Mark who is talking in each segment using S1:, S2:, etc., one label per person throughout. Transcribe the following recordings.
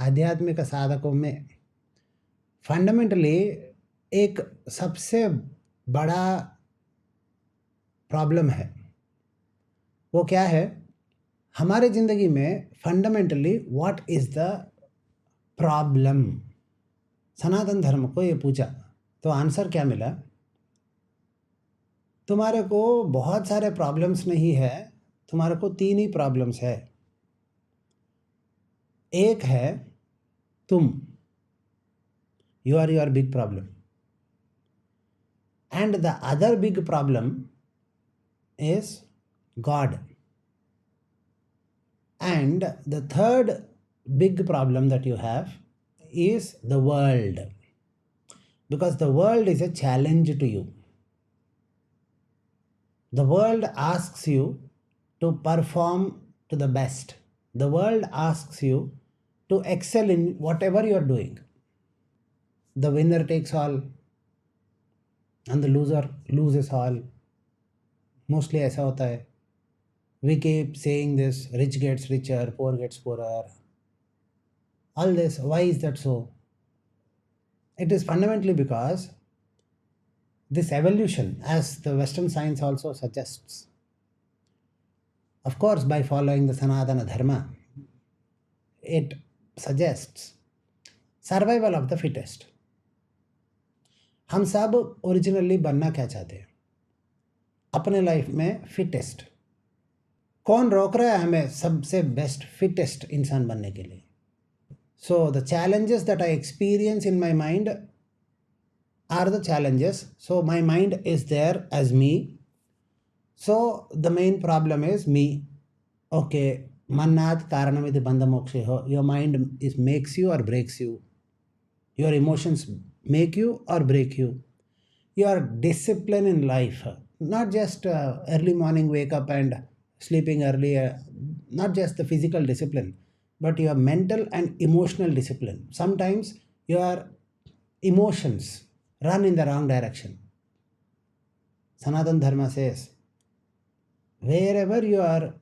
S1: आध्यात्मिक साधकों में फंडामेंटली एक सबसे बड़ा प्रॉब्लम है। वो क्या है? हमारे ज़िंदगी में fundamentally what is the problem? Sanatan Dharma को ये पूछा तो आंसर क्या मिला? तुम्हारे को बहुत सारे प्रॉब्लम्स नहीं है, तुम्हारे को 3 ही प्रॉब्लम्स है। एक है तुम, you are your big problem, and the other big problem is God, and the third big problem that you have is the world, because the world is a challenge to you. The world asks you to perform to the best. The world asks you to excel in whatever you are doing. The winner takes all and the loser loses all. Mostly ऐसा होता है. We keep saying this, rich gets richer, poor gets poorer. All this, why is that so? It is fundamentally because this evolution, as the Western science also suggests, of course by following the Sanatana Dharma, it suggests survival of the fittest. हम सब originally बनना क्या चाहते हैं? अपने life में fittest. कौन रोक रहा है हमें सबसे बेस्ट फिटेस्ट इंसान बनने के लिए? So the challenges that I experience in my mind are the challenges. So my mind is there as me. So the main problem is me. Okay, mannat karanamiti bandha moksheho. Your mind makes you or breaks you. Your emotions make you or break you. Your discipline in life, not just early morning wake up and sleeping early, not just the physical discipline, but your mental and emotional discipline. Sometimes your emotions run in the wrong direction. Sanatana Dharma says, wherever your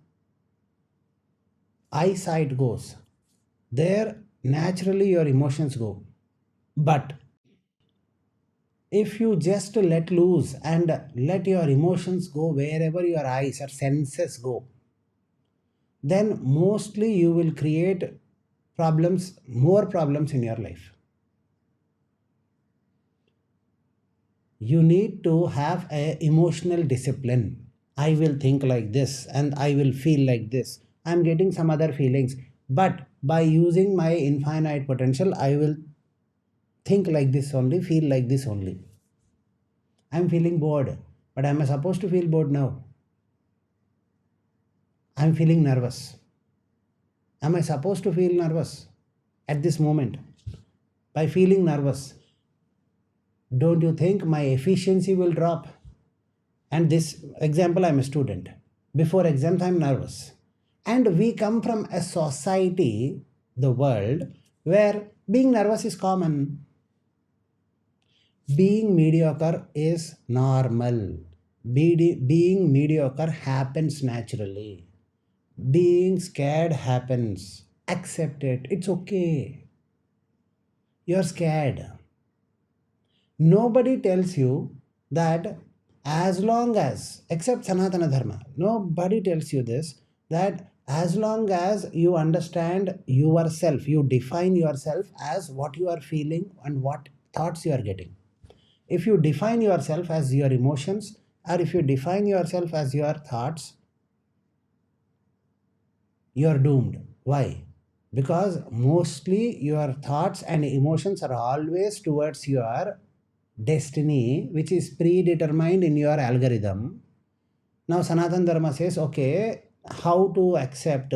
S1: eyesight goes, there naturally your emotions go. But if you just let loose and let your emotions go wherever your eyes or senses go, then mostly you will create problems, more problems in your life. You need to have an emotional discipline. I will think like this and I will feel like this. I am getting some other feelings, but by using my infinite potential, I will think like this only, feel like this only. I am feeling bored, but am I supposed to feel bored now? I am feeling nervous. Am I supposed to feel nervous at this moment? By feeling nervous, don't you think my efficiency will drop? And this example, I am a student. Before exams, I am nervous. And we come from a society, the world, where being nervous is common. Being mediocre is normal. Being mediocre happens naturally. Being scared happens. Accept it. It's okay. You're scared. Nobody tells you that as long as, except Sanatana Dharma, nobody tells you this, that as long as you understand yourself, you define yourself as what you are feeling and what thoughts you are getting. If you define yourself as your emotions, or if you define yourself as your thoughts, you are doomed. Why? Because mostly your thoughts and emotions are always towards your destiny, which is predetermined in your algorithm. Now Sanatana Dharma says, okay, how to accept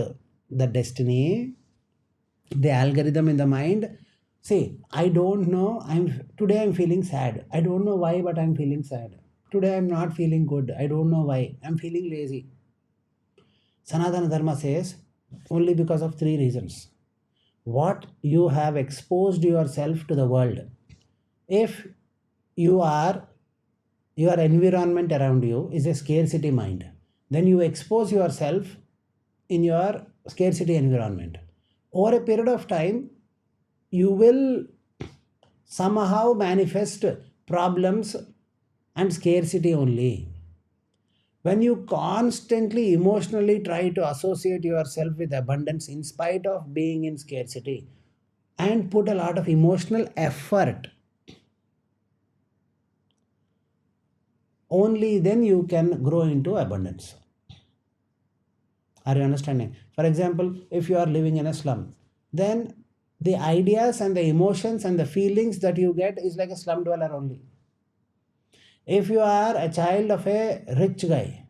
S1: the destiny, the algorithm in the mind. See, I don't know, today I'm feeling sad. I don't know why, but I'm feeling sad. Today I'm not feeling good. I don't know why. I'm feeling lazy. Sanatana Dharma says, only because of 3 reasons. What you have exposed yourself to the world. If your environment around you is a scarcity mind, then you expose yourself in your scarcity environment. Over a period of time, you will somehow manifest problems and scarcity only. When you constantly emotionally try to associate yourself with abundance in spite of being in scarcity and put a lot of emotional effort, only then you can grow into abundance. Are you understanding? For example, if you are living in a slum, then the ideas and the emotions and the feelings that you get is like a slum dweller only. If you are a child of a rich guy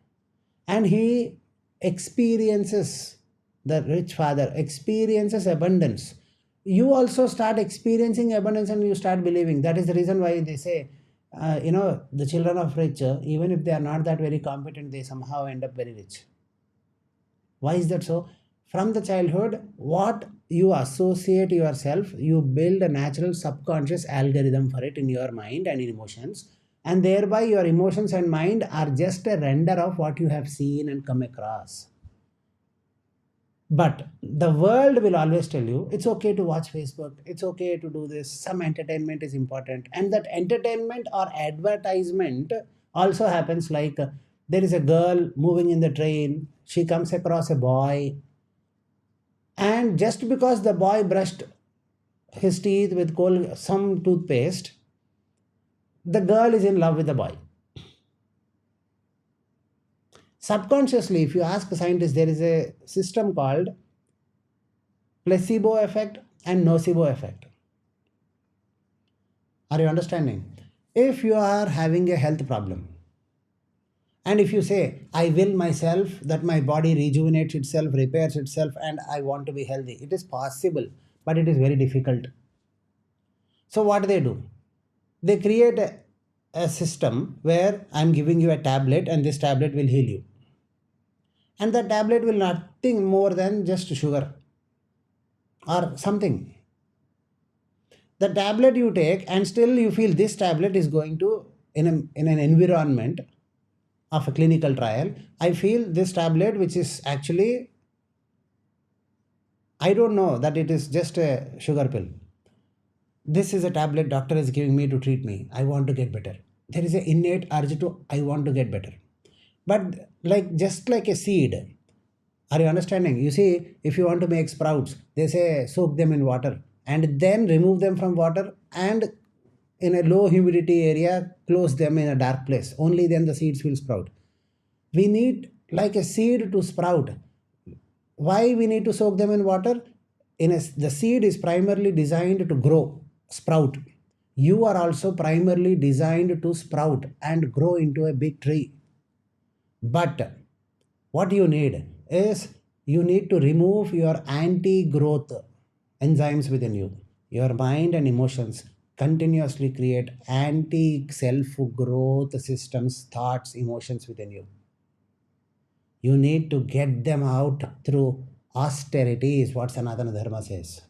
S1: and he experiences, the rich father experiences abundance, you also start experiencing abundance and you start believing. That is the reason why they say, the children of rich, even if they are not that very competent, they somehow end up very rich. Why is that so? From the childhood, what you associate yourself, you build a natural subconscious algorithm for it in your mind and in emotions, and thereby your emotions and mind are just a render of what you have seen and come across. But the world will always tell you it's okay to watch Facebook, it's okay to do this, some entertainment is important. And that entertainment or advertisement also happens like there is a girl moving in the train, she comes across a boy, and just because the boy brushed his teeth with some toothpaste, the girl is in love with the boy. Subconsciously, if you ask scientists, there is a system called placebo effect and nocebo effect. Are you understanding? If you are having a health problem, and if you say, I will myself that my body rejuvenates itself, repairs itself, and I want to be healthy, it is possible, but it is very difficult. So what do? They create a system where I'm giving you a tablet and this tablet will heal you. And the tablet will nothing more than just sugar or something. The tablet you take and still you feel this tablet is going to, in an environment of a clinical trial, I feel this tablet, which is actually, I don't know that it is just a sugar pill. This is a tablet doctor is giving me to treat me. I want to get better. There is an innate urge to, I want to get better. But just like a seed, are you understanding? You see, if you want to make sprouts, they say soak them in water and then remove them from water and in a low humidity area, close them in a dark place. Only then the seeds will sprout. We need like a seed to sprout. Why we need to soak them in water? The seed is primarily designed to grow, sprout. You are also primarily designed to sprout and grow into a big tree. But what you need is you need to remove your anti-growth enzymes within you. Your mind and emotions continuously create anti-self-growth systems, thoughts, emotions within you. You need to get them out through austerity, is what Sanatana Dharma says.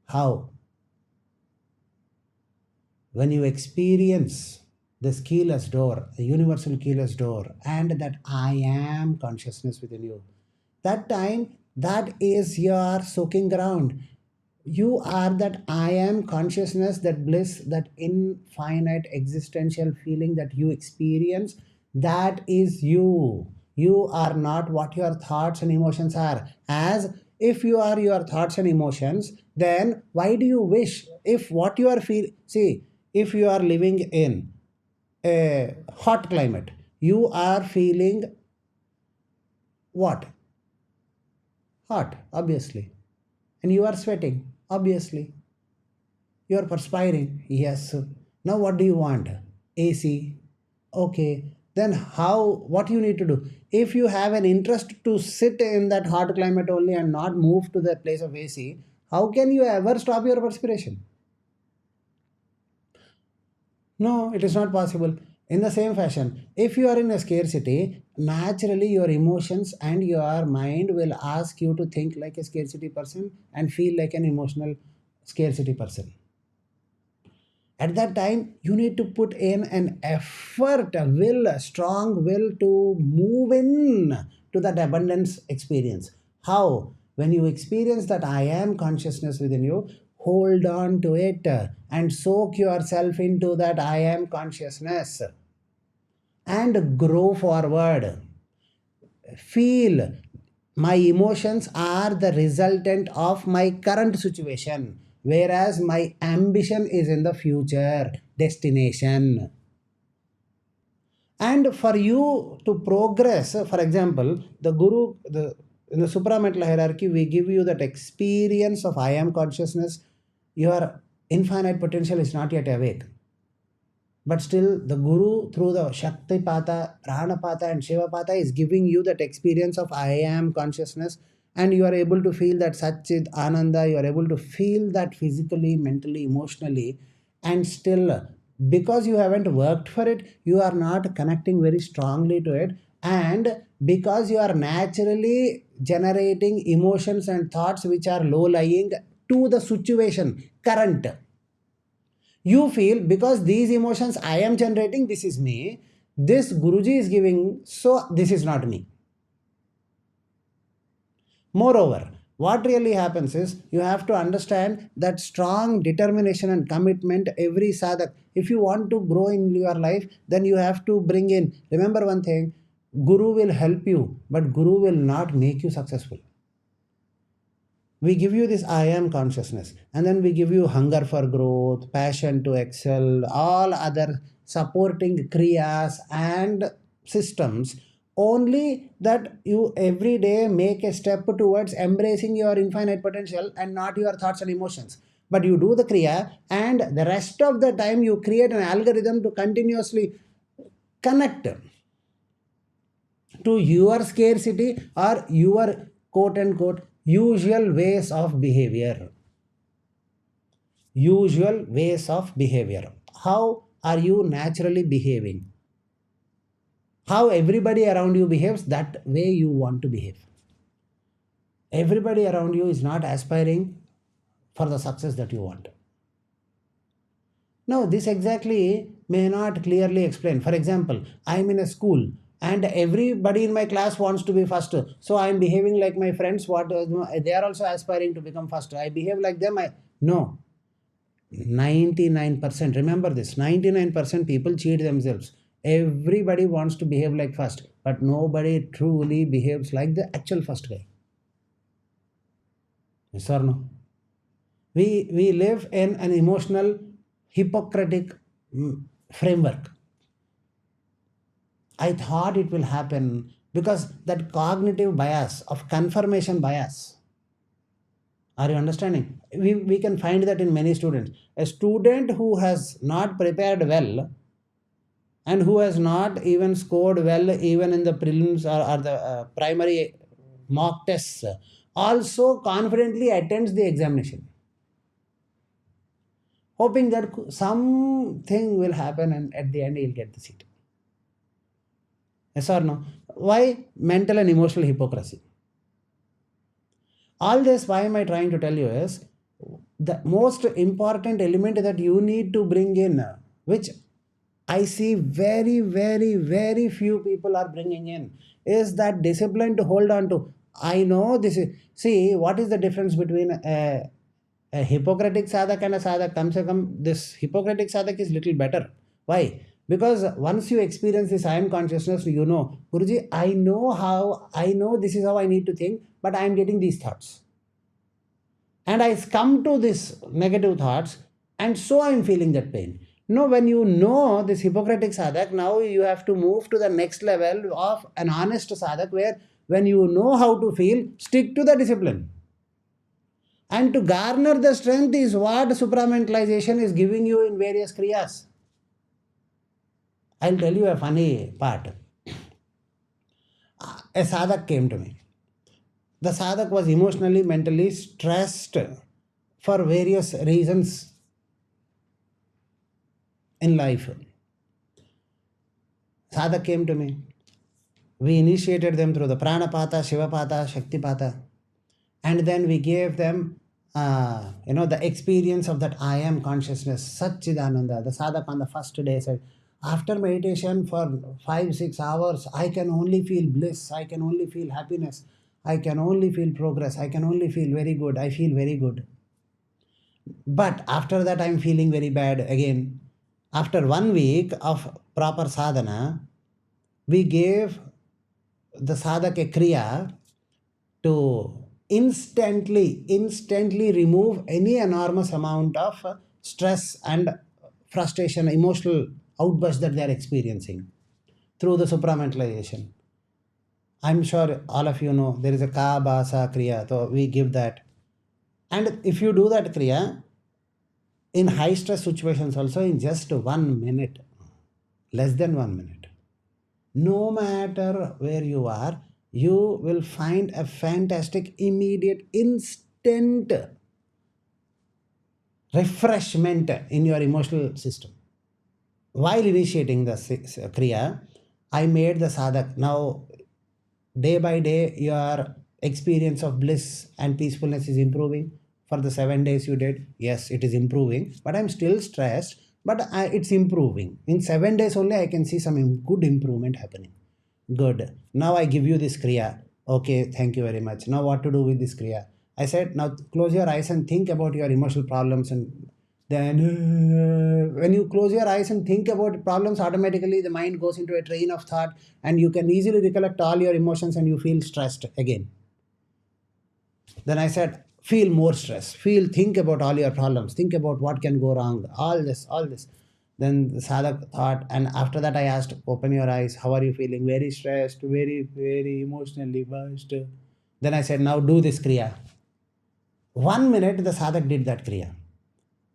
S1: How? When you experience this keyless door, the universal keyless door, and that I am consciousness within you, that time, that is your soaking ground. You are that I am consciousness, that bliss, that infinite existential feeling that you experience. That is you. You are not what your thoughts and emotions are. As if you are your thoughts and emotions, then why do you wish? If what you are feeling, see, if you are living in a hot climate, you are feeling what? Hot, obviously. And you are sweating, obviously. You are perspiring, yes. Now what do you want? AC. Okay. Then what you need to do? If you have an interest to sit in that hot climate only and not move to the place of AC, how can you ever stop your perspiration? No, it is not possible. In the same fashion, if you are in a scarcity, naturally your emotions and your mind will ask you to think like a scarcity person and feel like an emotional scarcity person. At that time, you need to put in an effort, a strong will to move in to that abundance experience. How? When you experience that I am consciousness within you, hold on to it and soak yourself into that I am consciousness and grow forward. Feel my emotions are the resultant of my current situation, whereas my ambition is in the future destination. And for you to progress, for example, in the supramental hierarchy, we give you that experience of I am consciousness. Your infinite potential is not yet awake. But still, the Guru, through the Shakti Pata, Prana Pata, and Shiva Pata, is giving you that experience of I am consciousness, and you are able to feel that Satchit Ananda, you are able to feel that physically, mentally, emotionally, and still, because you haven't worked for it, you are not connecting very strongly to it, and because you are naturally generating emotions and thoughts which are low lying to the situation, current. You feel because these emotions I am generating, this is me, this Guruji is giving, so this is not me. Moreover, what really happens is you have to understand that strong determination and commitment every sadhak. If you want to grow in your life, then you have to bring in. Remember one thing, Guru will help you, but Guru will not make you successful. We give you this I am consciousness, and then we give you hunger for growth, passion to excel, all other supporting kriyas and systems, only that you every day make a step towards embracing your infinite potential and not your thoughts and emotions. But you do the kriya, and the rest of the time you create an algorithm to continuously connect to your scarcity or your quote unquote usual ways of behavior. Usual ways of behavior. How are you naturally behaving? How everybody around you behaves, that way you want to behave. Everybody around you is not aspiring for the success that you want. Now, this exactly may not clearly explain. For example, I am in a school and everybody in my class wants to be first, so I am behaving like my friends. They are also aspiring to become first. I behave like them. No. 99%, remember this, 99% people cheat themselves. Everybody wants to behave like first, but nobody truly behaves like the actual first guy. Yes or no? We live in an emotional hypocritic framework. I thought it will happen because that cognitive bias of confirmation bias. Are you understanding? We can find that in many students. A student who has not prepared well and who has not even scored well even in the prelims or the primary mock tests also confidently attends the examination, hoping that something will happen and at the end he'll get the seat. Yes or no? Why? Mental and emotional hypocrisy. All this, why am I trying to tell you is the most important element that you need to bring in, which I see very, very, very few people are bringing in, is that discipline to hold on to. I know this is, see, what is the difference between a Hippocratic sadhak and a sadhak? Kam se kam, this Hippocratic sadhak is little better. Why? Because once you experience this I am consciousness, you know, Guruji, I know this is how I need to think, but I am getting these thoughts. And I come to this negative thoughts, and so I am feeling that pain. No, when you know this Hippocratic sadhak, now you have to move to the next level of an honest sadhak where when you know how to feel, stick to the discipline. And to garner the strength is what supramentalization is giving you in various kriyas. I'll tell you a funny part. A sadhak came to me. The sadhak was emotionally, mentally stressed for various reasons in life. Sadhak came to me. We initiated them through the Pranapata, Shivapata, Shaktipata, and then we gave them the experience of that I am consciousness, Satchidananda. The sadhak on the first day said, after meditation for 5-6 hours, I can only feel bliss, I can only feel happiness, I can only feel progress, I can only feel very good, I feel very good. But after that, I'm feeling very bad again. After 1 week of proper sadhana, we gave the sadhak a kriya to instantly remove any enormous amount of stress and frustration, emotional outburst that they are experiencing through the supramentalization. I'm sure all of you know there is a ka basa kriya, so we give that. And if you do that kriya in high stress situations also in just 1 minute, less than 1 minute, no matter where you are, you will find a fantastic, immediate, instant refreshment in your emotional system. While initiating the kriya, I made the sadhak. Now, day by day, your experience of bliss and peacefulness is improving. For the 7 days you did, yes, it is improving, but I'm still stressed, but it's improving. In 7 days only, I can see some good improvement happening. Good. Now I give you this kriya. Okay, thank you very much. Now what to do with this kriya? I said, now close your eyes and think about your emotional problems. And then when you close your eyes and think about problems, automatically the mind goes into a train of thought and you can easily recollect all your emotions and you feel stressed again. Then I said, feel more stress. Think about all your problems. Think about what can go wrong. All this. Then the sadhak thought, and after that I asked, open your eyes. How are you feeling? Very stressed, very emotionally burst. Then I said, now do this kriya. 1 minute the sadhak did that kriya.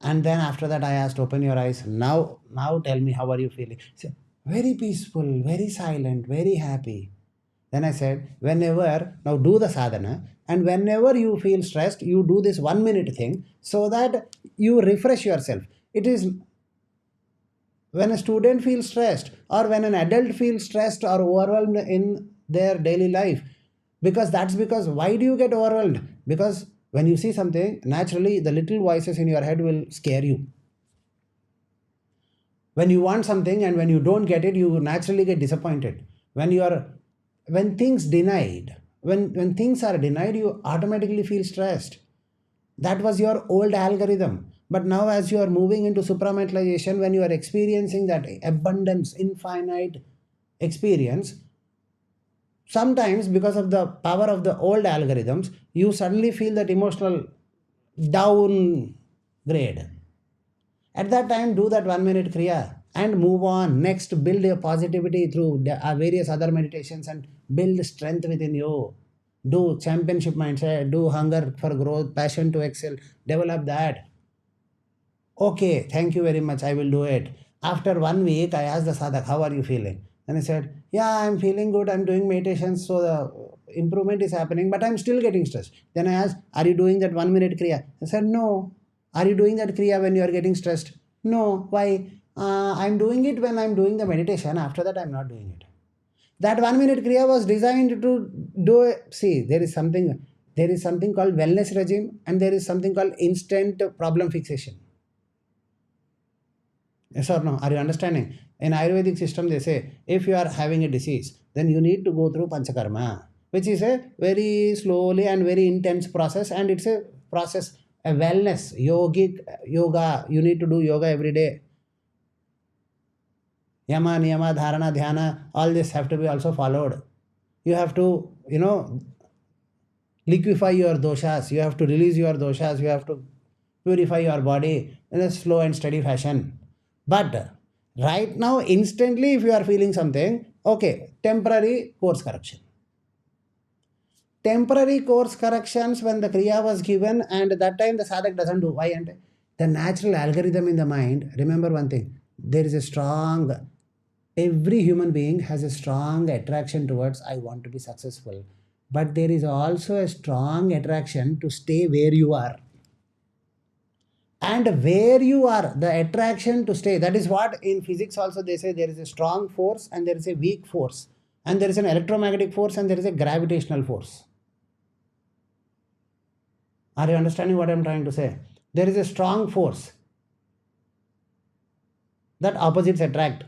S1: And then after that I asked, open your eyes. Now tell me, how are you feeling? He said, very peaceful, very silent, very happy. Then I said, now do the sadhana, and whenever you feel stressed, you do this 1 minute thing so that you refresh yourself. It is when a student feels stressed or when an adult feels stressed or overwhelmed in their daily life, because why do you get overwhelmed? Because when you see something, naturally the little voices in your head will scare you. When you want something and when you don't get it, you naturally get disappointed. When things are denied, you automatically feel stressed. That was your old algorithm. But now, as you are moving into supramentalization, when you are experiencing that abundance, infinite experience, sometimes because of the power of the old algorithms, you suddenly feel that emotional downgrade. At that time, do that 1 minute kriya and move on. Next, build your positivity through various other meditations and build strength within you. Do championship mindset, do hunger for growth, passion to excel, develop that. Okay, thank you very much, I will do it. After 1 week, I asked the sadhak, how are you feeling? And he said, yeah, I'm feeling good. I'm doing meditations, so the improvement is happening, but I'm still getting stressed. Then I asked, are you doing that 1 minute kriya? He said, no. Are you doing that kriya when you are getting stressed? No. Why? I'm doing it when I'm doing the meditation. After that, I'm not doing it. That 1 minute kriya was designed to do it. See, there is something called wellness regime and there is something called instant problem fixation. Yes or no? Are you understanding? In Ayurvedic system, they say if you are having a disease, then you need to go through panchakarma, which is a very slowly and very intense process, and it's a process, a wellness, yoga. You need to do yoga every day. Yama, niyama, dharana, dhyana, all this have to be also followed. You have to, liquefy your doshas. You have to release your doshas. You have to purify your body in a slow and steady fashion. But right now, instantly, if you are feeling something, okay, temporary course correction. Temporary course corrections when the kriya was given, and that time the sadhak doesn't do. Why? And the natural algorithm in the mind, remember one thing, every human being has a strong attraction towards, I want to be successful. But there is also a strong attraction to stay where you are. And where you are, the attraction to stay, that is what in physics also they say there is a strong force and there is a weak force, and there is an electromagnetic force and there is a gravitational force. Are you understanding what I'm trying to say? There is a strong force that opposites attract.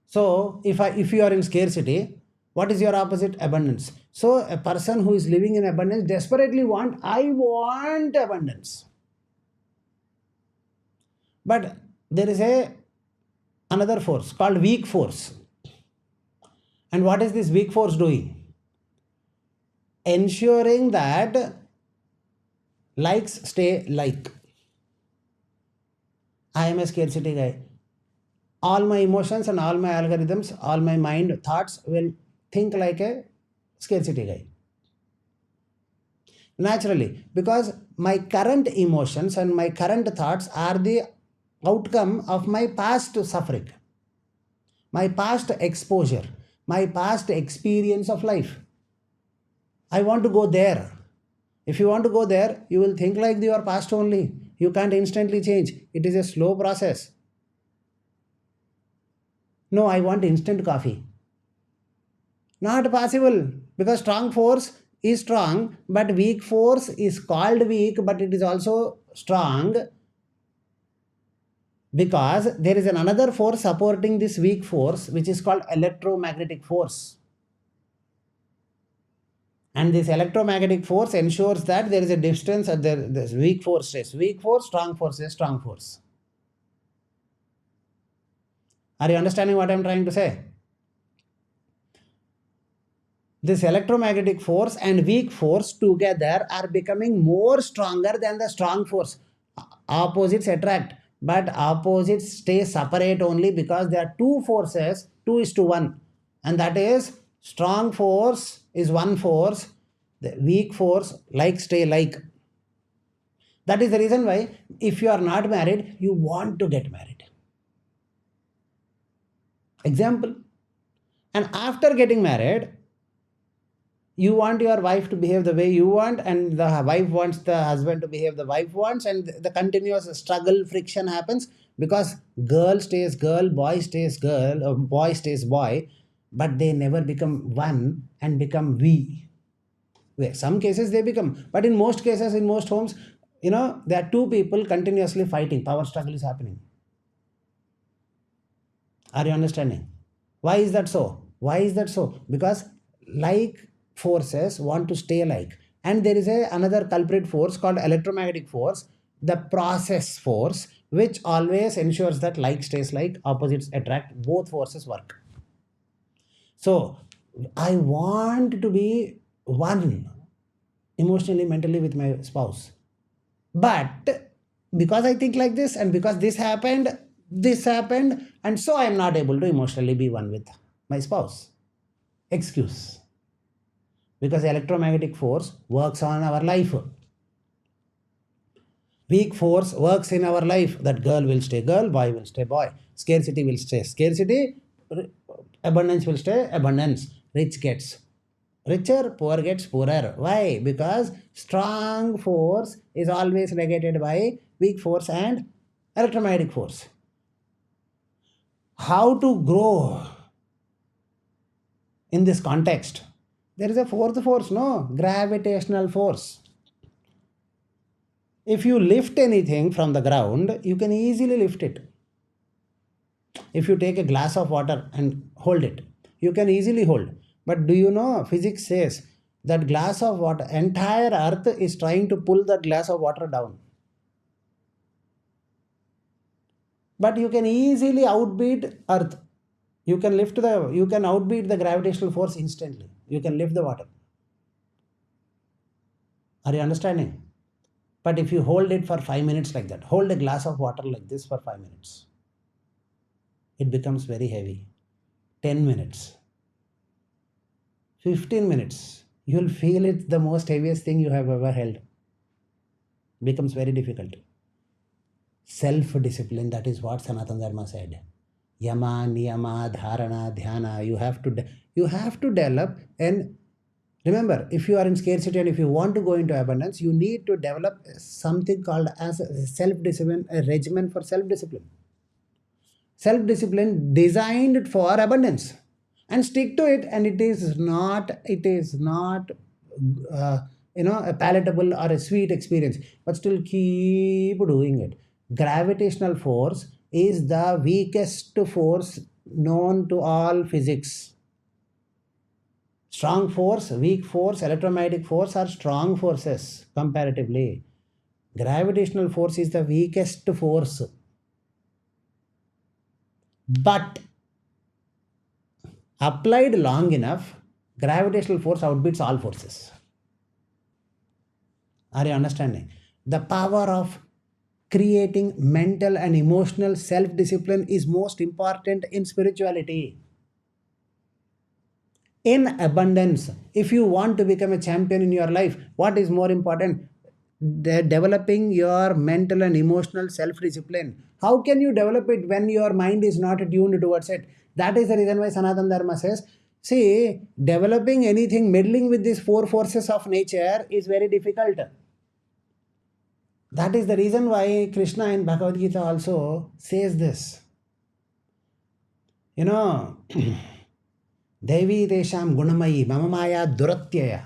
S1: So if you are in scarcity, What is your opposite? Abundance. So a person who is living in abundance desperately I want abundance. But there is another force called weak force. And what is this weak force doing? Ensuring that likes stay like. I am a scarcity guy. All my emotions and all my algorithms, all my mind thoughts will think like a scarcity guy. Naturally, because my current emotions and my current thoughts are the outcome of my past suffering, my past exposure, my past experience of life. I want to go there. If you want to go there, you will think like your past only. You can't instantly change. It is a slow process. No, I want instant coffee. Not possible, because strong force is strong, but weak force is called weak, but it is also strong because there is another force supporting this weak force, which is called electromagnetic force. And this electromagnetic force ensures that there is a distance at this weak force stays weak force, strong force is strong force. Are you understanding what I am trying to say? This electromagnetic force and weak force together are becoming more stronger than the strong force. Opposites attract, but opposites stay separate only because there are two forces, 2:1. And that is, strong force is one force, the weak force stay like. That is the reason why if you are not married, you want to get married. Example. And after getting married, you want your wife to behave the way you want, and the wife wants the husband to behave the wife wants, and the continuous struggle, friction happens because girl stays girl, boy stays girl, or boy stays boy, but they never become one and become we. Some cases they become, but in most cases, in most homes, there are two people continuously fighting. Power struggle is happening. Are you understanding? Why is that so? Why is that so? Because like forces want to stay like. And there is another culprit force called electromagnetic force, the process force, which always ensures that like stays like, opposites attract, both forces work. So I want to be one emotionally, mentally with my spouse. But because I think like this, and because this happened, and so I am not able to emotionally be one with my spouse. Excuse. Because electromagnetic force works on our life. Weak force works in our life. That girl will stay girl, boy will stay boy. Scarcity will stay scarcity. Abundance will stay abundance. Rich gets richer, poor gets poorer. Why? Because strong force is always negated by weak force and electromagnetic force. How to grow in this context? There is a fourth force, no? Gravitational force. If you lift anything from the ground, you can easily lift it. If you take a glass of water and hold it, you can easily hold. But do you know, physics says that glass of water, entire earth is trying to pull that glass of water down. But you can easily outbeat earth. You can outbeat the gravitational force instantly. You can lift the water. Are you understanding? But if you hold it for 5 minutes like that, hold a glass of water like this for 5 minutes, it becomes very heavy. 10 minutes, 15 minutes, you'll feel it's the most heaviest thing you have ever held. Becomes very difficult. Self-discipline, that is what Sanatana Dharma said. Yama, niyama, dharana, dhyana. You have to develop. And remember, if you are in scarcity and if you want to go into abundance, you need to develop something called as self-discipline, a regimen for self-discipline. Self-discipline designed for abundance, and stick to it. And it is not a palatable or a sweet experience, but still keep doing it. Gravitational force is the weakest force known to all physics. Strong force, weak force, electromagnetic force are strong forces comparatively. Gravitational force is the weakest force. But applied long enough, gravitational force outbeats all forces. Are you understanding? The power of creating mental and emotional self-discipline is most important in spirituality. In abundance, if you want to become a champion in your life, what is more important? Developing your mental and emotional self-discipline. How can you develop it when your mind is not tuned towards it? That is the reason why Sanatana Dharma says, see, developing anything, meddling with these four forces of nature is very difficult. That is the reason why Krishna in Bhagavad Gita also says this. You know, Devi Desham Gunamayi Mamamaya Duratyaya.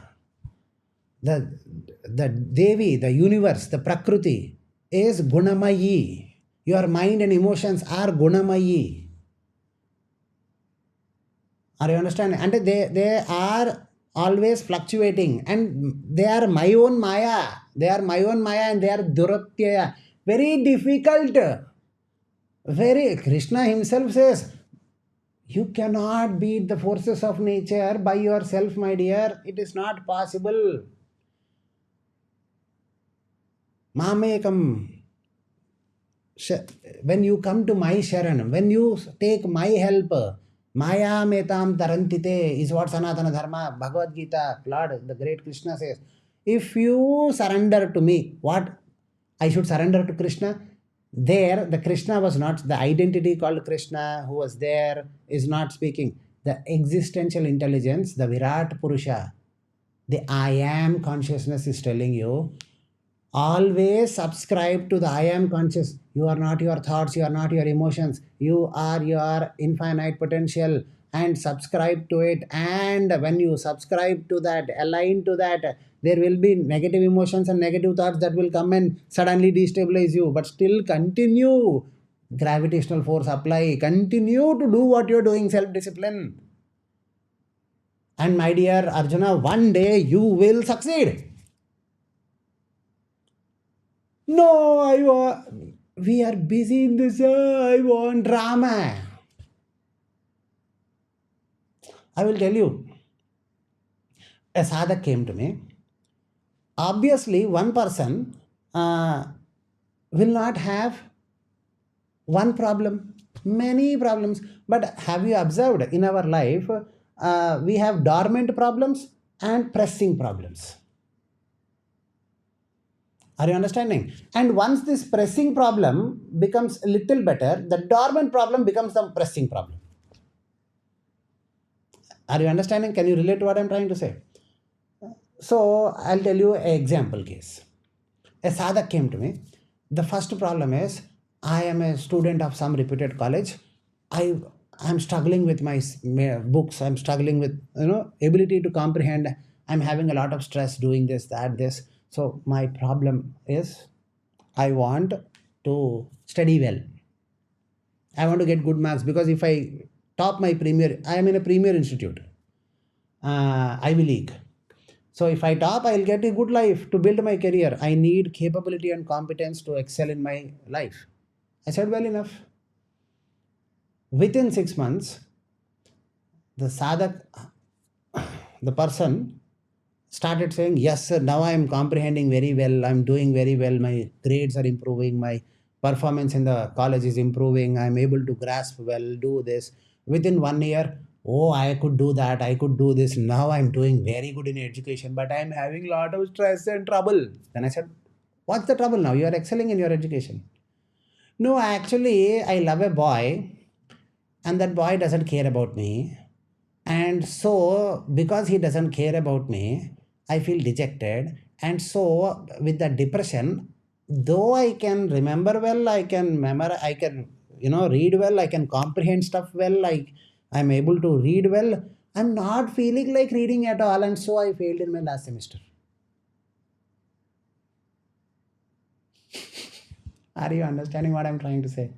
S1: The Devi, the universe, the Prakriti is Gunamayi. Your mind and emotions are Gunamayi. Are you understanding? And they are always fluctuating, and they are my own Maya. They are my own Maya and they are Duratyaya. Very difficult. Krishna himself says, you cannot beat the forces of nature by yourself, my dear. It is not possible. Mamekam. When you come to my Sharan, when you take my help, Maya metam tarantite is what Sanatana Dharma, Bhagavad Gita, Lord, the great Krishna says. If you surrender to me, what? I should surrender to Krishna? There, the Krishna was not, the identity called Krishna who was there is not speaking. The existential intelligence, the Virat Purusha, the I am consciousness is telling you, always subscribe to the I am conscious. You are not your thoughts, you are not your emotions, you are your infinite potential, and subscribe to it. And when you subscribe to that, align to that, there will be negative emotions and negative thoughts that will come and suddenly destabilize you, but still continue. Gravitational force apply, continue to do what you're doing, self-discipline. And my dear Arjuna, one day you will succeed. No, we are busy in this, I want drama. I will tell you, a sadhak came to me. Obviously, one person will not have one problem, many problems. But have you observed in our life, we have dormant problems and pressing problems. Are you understanding? And once this pressing problem becomes a little better, the dormant problem becomes the pressing problem. Are you understanding? Can you relate to what I'm trying to say? So I'll tell you an example case. A sadhak came to me. The first problem is, I am a student of some reputed college. I'm struggling with my books. I'm struggling with ability to comprehend. I'm having a lot of stress doing this, that, this. So my problem is, I want to study well. I want to get good marks, because if I top my premier, I am in a premier institute, Ivy League. So if I top, I'll get a good life to build my career. I need capability and competence to excel in my life. I said, well enough. Within 6 months, the sadhak, the person started saying, yes, sir, now I am comprehending very well. I'm doing very well. My grades are improving. My performance in the college is improving. I'm able to grasp well, do this. Within 1 year, oh, I could do that. I could do this. Now I'm doing very good in education, but I'm having a lot of stress and trouble. Then I said, what's the trouble now? You are excelling in your education. No, actually, I love a boy, and that boy doesn't care about me. And so, because he doesn't care about me, I feel dejected. And so, with the depression, though I can remember well, I can memorize, I can, read well, I can comprehend stuff well, like I'm able to read well, I'm not feeling like reading at all. And so, I failed in my last semester. Are you understanding what I'm trying to say?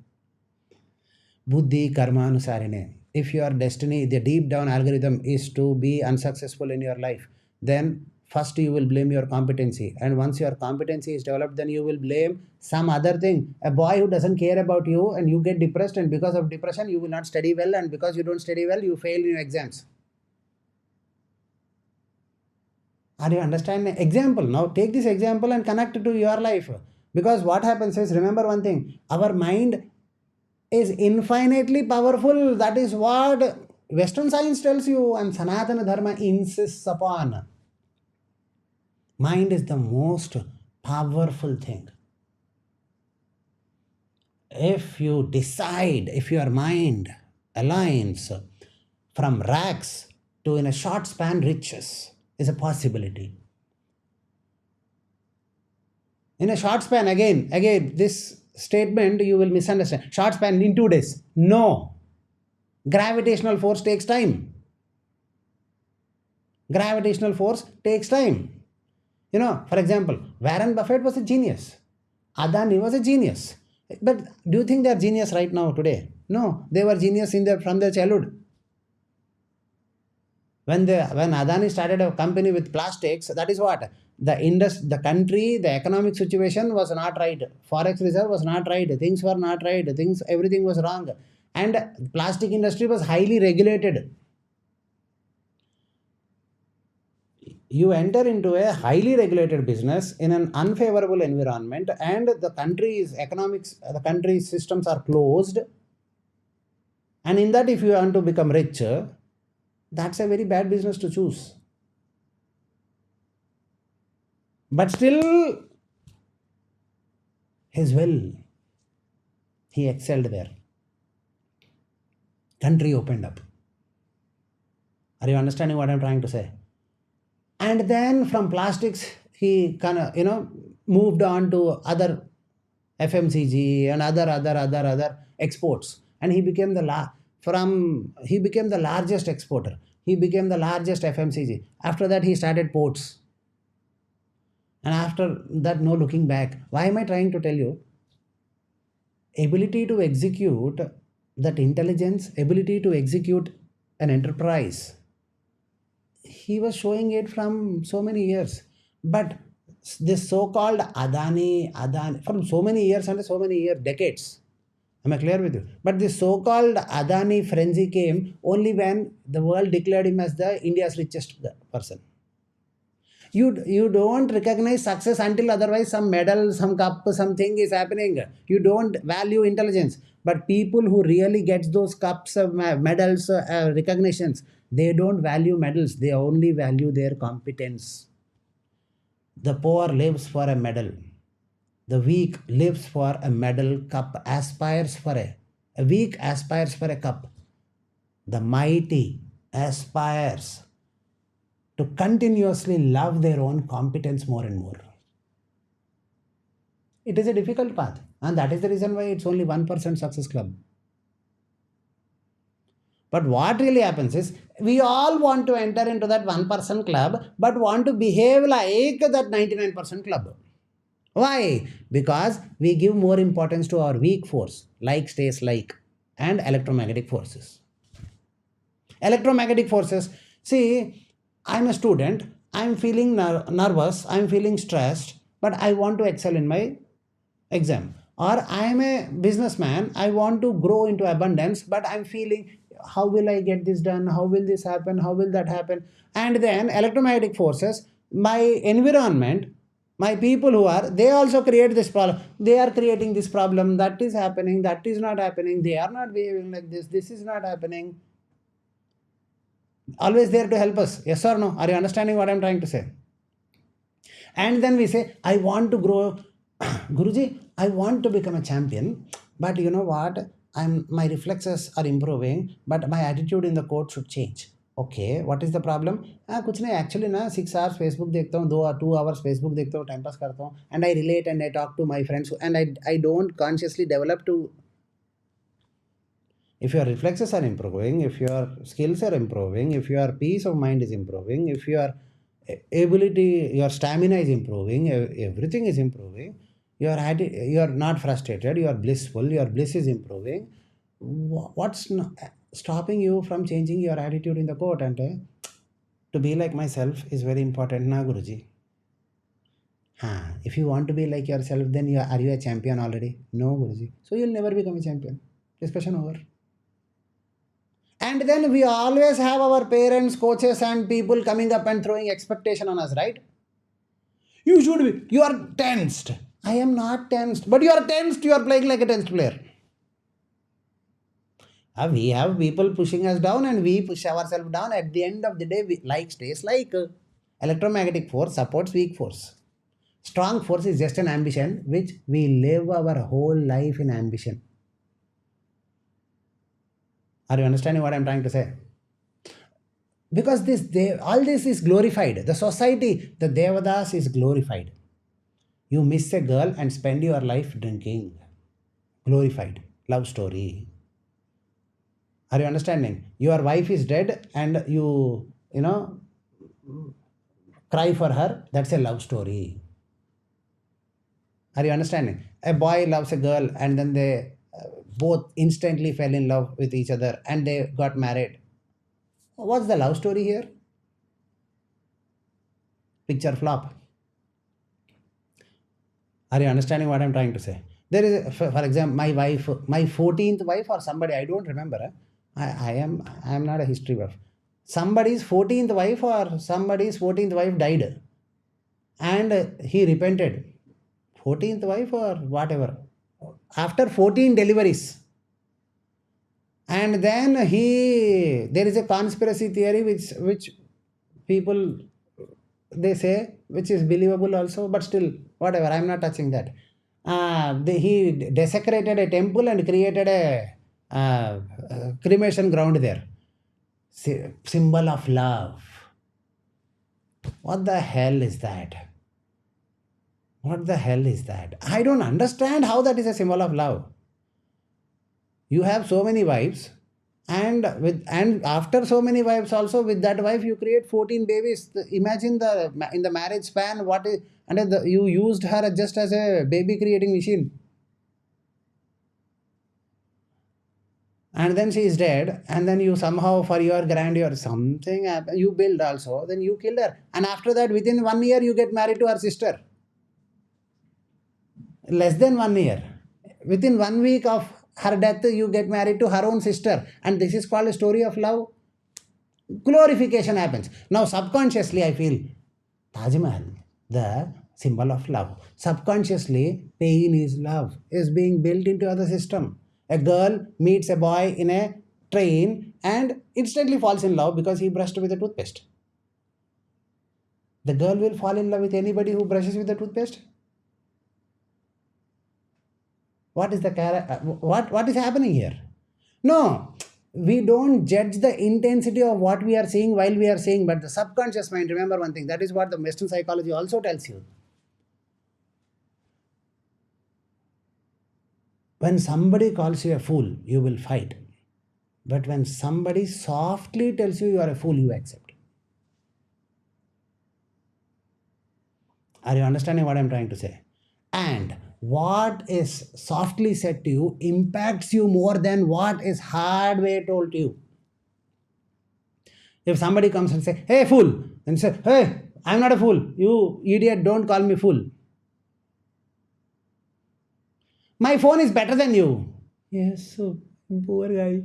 S1: Buddhi karma anusarine. if your destiny, the deep down algorithm is to be unsuccessful in your life, then first you will blame your competency. And once your competency is developed, then you will blame some other thing. A boy who doesn't care about you and you get depressed, and because of depression, you will not study well. And because you don't study well, you fail in your exams. Are you understanding? Example. Now take this example and connect it to your life. Because what happens is, remember one thing, our mind is infinitely powerful. That is what Western science tells you and Sanatana Dharma insists upon. Mind is the most powerful thing. If you decide, if your mind aligns from rags to in a short span riches, is a possibility. In a short span, again, this statement you will misunderstand. Short span in 2 days. No. Gravitational force takes time. Gravitational force takes time. For example, Warren Buffett was a genius. Adani was a genius. But do you think they are genius right now today? No, they were genius from their childhood. When Adani started a company with plastics, that is what? The country, the economic situation was not right. Forex reserve was not right. Things were not right. Everything was wrong. And plastic industry was highly regulated. You enter into a highly regulated business in an unfavorable environment, and the country's economics, the country's systems are closed. And in that, if you want to become rich, that's a very bad business to choose. But still, his will, he excelled there. Country opened up. Are you understanding what I'm trying to say? And then from plastics, he kind of, moved on to other FMCG and other exports. And he became the largest exporter. He became the largest FMCG. After that, he started ports. And after that, no looking back. Why am I trying to tell you? Ability to execute that intelligence, ability to execute an enterprise, he was showing it from so many years. But this so-called Adani, from so many years and decades. Am I clear with you? But this so-called Adani frenzy came only when the world declared him as the India's richest person. You don't recognize success until otherwise some medal, some cup, something is happening. You don't value intelligence. But people who really get those cups, medals, recognitions, they don't value medals. They only value their competence. The poor lives for a medal. The weak lives for a medal, cup, aspires for a weak aspires for a cup. The mighty aspires to continuously love their own competence more and more. It is a difficult path, and that is the reason why it's only 1% success club. But what really happens is, we all want to enter into that 1% club, but want to behave like that 99% club. Why? Because we give more importance to our weak force, like stays like, and electromagnetic forces. Electromagnetic forces, see, I'm a student, I'm feeling nervous, I'm feeling stressed, but I want to excel in my exam. Or I am a businessman, I want to grow into abundance, but I'm feeling, how will I get this done? How will this happen? How will that happen? And then electromagnetic forces, my environment, my people they also create this problem. They are creating this problem. That is happening. That is not happening. They are not behaving like this. This is not happening. Always there to help us. Yes or no? Are you understanding what I'm trying to say? And then we say, I want to grow. Guruji, I want to become a champion. But you know what? My reflexes are improving, but my attitude in the court should change. Okay, what is the problem? कुछ नहीं, actually ना 6 hours Facebook देखता हूँ, 2 hours Facebook देखता हूँ, time pass करता हूँ, and I relate and I talk to my friends, and I don't consciously develop to. If your reflexes are improving, if your skills are improving, if your peace of mind is improving, if your ability, your stamina is improving, everything is improving, you are not frustrated, you are blissful, your bliss is improving. stopping you from changing your attitude in the court? And to be like myself is very important, na Guruji? If you want to be like yourself, then are you a champion already? No, Guruji. So you'll never become a champion. Discussion over. And then we always have our parents, coaches, and people coming up and throwing expectation on us, right? You should be. You are tensed. I am not tensed. But you are tensed. You are playing like a tensed player. We have people pushing us down and we push ourselves down. At the end of the day, like stays like. Electromagnetic force supports weak force. Strong force is just an ambition which we live our whole life in ambition. Are you understanding what I am trying to say? Because all this is glorified. The society, the Devadas is glorified. You miss a girl and spend your life drinking. Glorified. Love story. Are you understanding? Your wife is dead and you cry for her. That's a love story. Are you understanding? A boy loves a girl and then they both instantly fell in love with each other and they got married. What's the love story here? Picture flop. Are you understanding what I'm trying to say? There is, for example, my wife, my 14th wife or somebody, I don't remember. I am not a history buff. Somebody's 14th wife or somebody's 14th wife died. And he repented. 14th wife or whatever. After 14 deliveries. And then there is a conspiracy theory which people, they say, which is believable also, but still, whatever, I'm not touching that. He desecrated a temple and created a cremation ground there. Symbol of love. What the hell is that? What the hell is that? I don't understand how that is a symbol of love. You have so many wives, and after so many wives also, with that wife you create 14 babies. Imagine in the marriage span what is, and you used her just as a baby creating machine. And then she is dead, and then you somehow, for your grandeur, something you build also, then you kill her. And after that, within 1 year, you get married to her sister. Less than 1 year. Within 1 week of her death, you get married to her own sister. And this is called a story of love. Glorification happens. Now, subconsciously, I feel Taj Mahal, the symbol of love. Subconsciously, pain is love, is being built into the system. A girl meets a boy in a train and instantly falls in love because he brushed with a toothpaste. The girl will fall in love with anybody who brushes with a toothpaste. What is what is happening here? No, we don't judge the intensity of what we are seeing while we are saying, but the subconscious mind, remember one thing, that is what the Western psychology also tells you. When somebody calls you a fool, you will fight. But when somebody softly tells you are a fool, you accept. Are you understanding what I'm trying to say? And what is softly said to you impacts you more than what is hard way told to you. If somebody comes and say, hey, fool, and say, hey, I'm not a fool. You idiot, don't call me fool. My phone is better than you. Yes, so poor guy.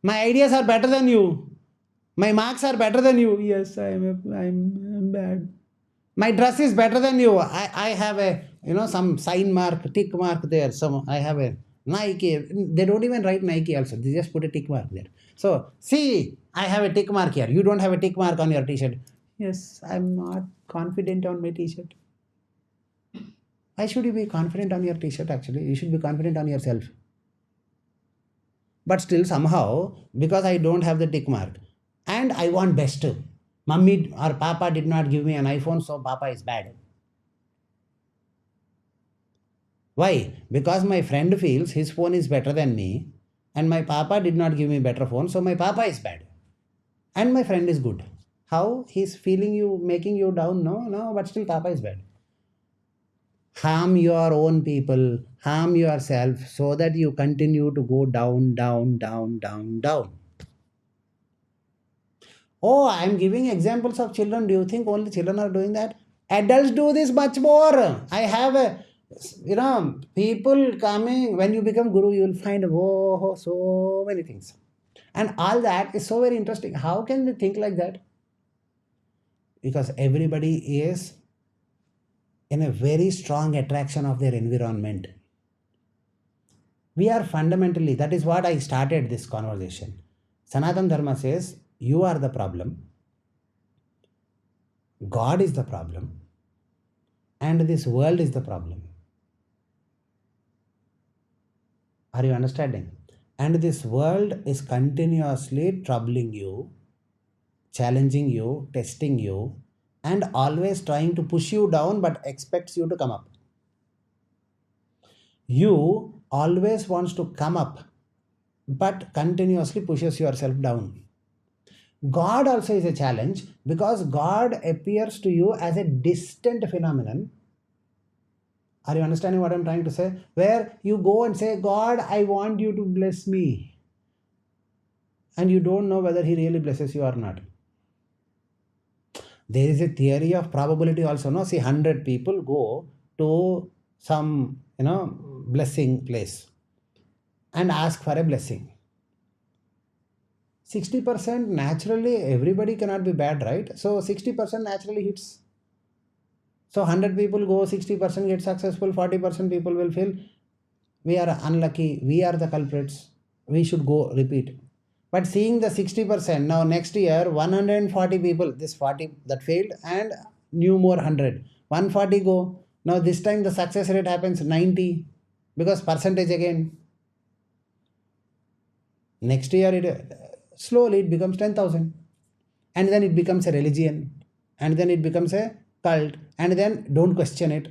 S1: My ideas are better than you. My marks are better than you. Yes, I'm bad. My dress is better than you. I have a, some sign mark, tick mark there. I have a Nike. They don't even write Nike also. They just put a tick mark there. So, see, I have a tick mark here. You don't have a tick mark on your t-shirt. Yes, I'm not confident on my t-shirt. Why should you be confident on your t-shirt actually? You should be confident on yourself. But still somehow, because I don't have the tick mark and I want best, Mummy or Papa did not give me an iPhone, so Papa is bad. Why? Because my friend feels his phone is better than me and my Papa did not give me better phone, so my Papa is bad. And my friend is good. How? He's feeling you, making you down? No, but still Papa is bad. harm your own people, harm yourself, so that you continue to go down, down, down, down, down. Oh, I am giving examples of children. Do you think only children are doing that? Adults do this much more. I have people coming. When you become guru, you will find so many things, and all that is so very interesting. How can they think like that? Because everybody is in a very strong attraction of their environment. We are fundamentally, that is what I started this conversation. Sanatana Dharma says, you are the problem, God is the problem, and this world is the problem. Are you understanding? And this world is continuously troubling you, challenging you, testing you, and always trying to push you down but expects you to come up. You always wants to come up but continuously pushes yourself down. God also is a challenge because God appears to you as a distant phenomenon. Are you understanding what I'm trying to say? Where you go and say, God, I want you to bless me. And you don't know whether He really blesses you or not. There is a theory of probability also. No, see, 100 people go to some blessing place and ask for a blessing. 60% naturally, everybody cannot be bad, right? So 60% naturally hits. So 100 people go, 60% get successful, 40% people will feel we are unlucky, we are the culprits, we should go repeat. But seeing the 60%, now next year 140 people, this 40 that failed and new more 100, 140 go. Now this time the success rate happens 90 because percentage again. Next year slowly it becomes 10,000, and then it becomes a religion, and then it becomes a cult, and then don't question it.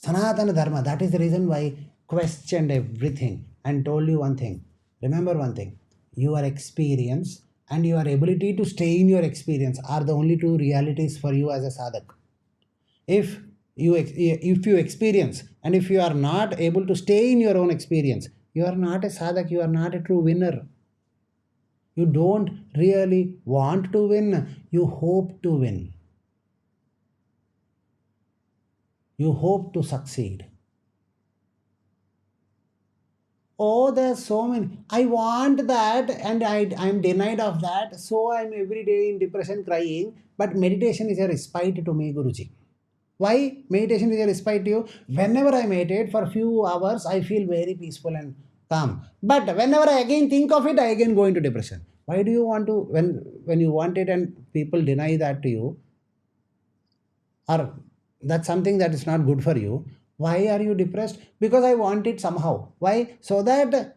S1: Sanatana Dharma, that is the reason why questioned everything and told you one thing. Remember one thing, your experience and your ability to stay in your experience are the only two realities for you as a sadhak. If you experience and if you are not able to stay in your own experience, you are not a sadhak, you are not a true winner. You don't really want to win, you hope to win. You hope to succeed. Oh, there's so many. I want that and I'm denied of that. So I'm every day in depression crying. But meditation is a respite to me, Guruji. Why meditation is a respite to you? Whenever I meditate for a few hours, I feel very peaceful and calm. But whenever I again think of it, I again go into depression. Why do you want to, when you want it and people deny that to you, or that's something that is not good for you, why are you depressed? Because I want it somehow. Why? So that